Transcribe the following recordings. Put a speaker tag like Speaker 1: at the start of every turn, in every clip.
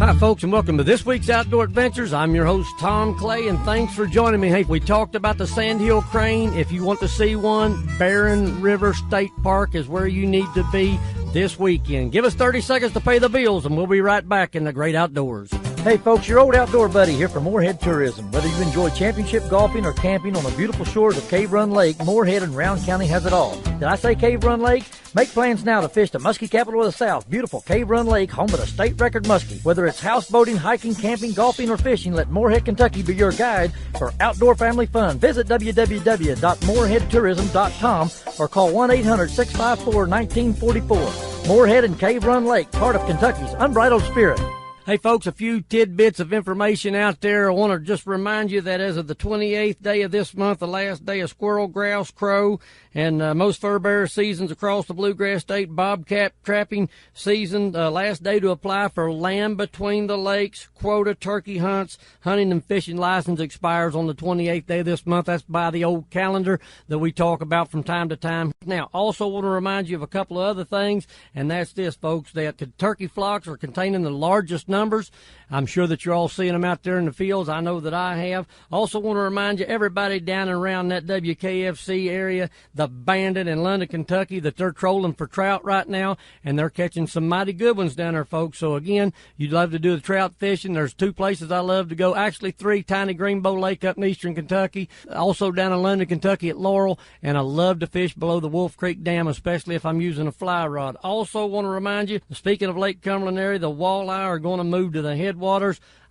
Speaker 1: Hi, folks, and welcome to this week's Outdoor Adventures. I'm your host, Tom Clay, and thanks for joining me. Hey, we talked about the Sandhill Crane. If you want to see one, Barren River State Park is where you need to be this weekend. Give us 30 seconds to pay the bills, and we'll be right back in the great outdoors.
Speaker 2: Hey folks, your old outdoor buddy here from Moorhead Tourism. Whether you enjoy championship golfing or camping on the beautiful shores of Cave Run Lake, Moorhead and Round County has it all. Did I say Cave Run Lake? Make plans now to fish the muskie capital of the South, beautiful Cave Run Lake, home of the state record muskie. Whether it's houseboating, hiking, camping, golfing, or fishing, let Moorhead, Kentucky be your guide for outdoor family fun. Visit www.moorheadtourism.com or call 1-800-654-1944. Moorhead and Cave Run Lake, part of Kentucky's unbridled spirit.
Speaker 1: Hey, folks, a few tidbits of information out there. I want to just remind you that as of the 28th day of this month, the last day of squirrel, grouse, crow, and most fur bearer seasons across the Bluegrass State, bobcat trapping season, last day to apply for Land Between the Lakes quota turkey hunts. Hunting and fishing license expires on the 28th day of this month. That's by the old calendar that we talk about from time to time. Now, also want to remind you of a couple of other things, and that's this, folks, that turkey flocks are containing the largest numbers. I'm sure that you're all seeing them out there in the fields. I know that I have. Also want to remind you, everybody down and around that WKFC area, the Bandit in London, Kentucky, that they're trolling for trout right now, and they're catching some mighty good ones down there, folks. So, again, you'd love to do the trout fishing. There's two places I love to go. Actually, three. Tiny Greenbow Lake up in eastern Kentucky. Also down in London, Kentucky at Laurel. And I love to fish below the Wolf Creek Dam, especially if I'm using a fly rod. Also want to remind you, speaking of Lake Cumberland area, the walleye are going to move to the headwaters.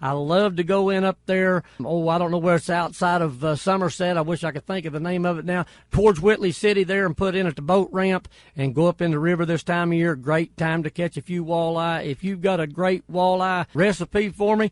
Speaker 1: I love to go in up there. Oh, I don't know where it's outside of Somerset. I wish I could think of the name of it now. Towards Whitley City there, and put in at the boat ramp and go up in the river this time of year. Great time to catch a few walleye. If you've got a great walleye recipe for me,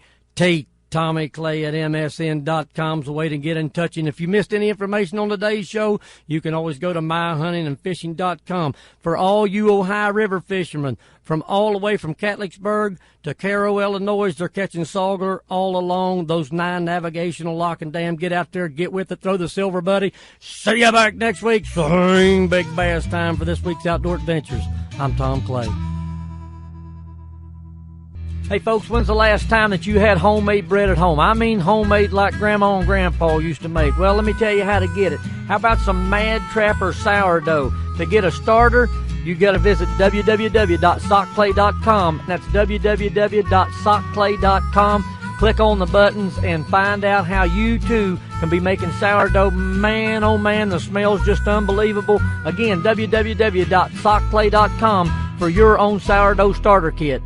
Speaker 1: Tommy Clay at MSN.com is the way to get in touch. And if you missed any information on today's show, you can always go to myhuntingandfishing.com. For all you Ohio River fishermen, from all the way from Catlettsburg to Cairo, Illinois, they're catching sauger all along those 9 navigational lock and dam. Get out there, get with it, throw the silver buddy. See you back next week. Same big bass time for this week's Outdoor Adventures. I'm Tom Clay. Hey, folks, when's the last time that you had homemade bread at home? I mean homemade like Grandma and Grandpa used to make. Well, let me tell you how to get it. How about some Mad Trapper sourdough? To get a starter, you got to visit www.sockclay.com. That's www.sockclay.com. Click on the buttons and find out how you, too, can be making sourdough. Man, oh, man, the smell's just unbelievable. Again, www.sockclay.com for your own sourdough starter kit.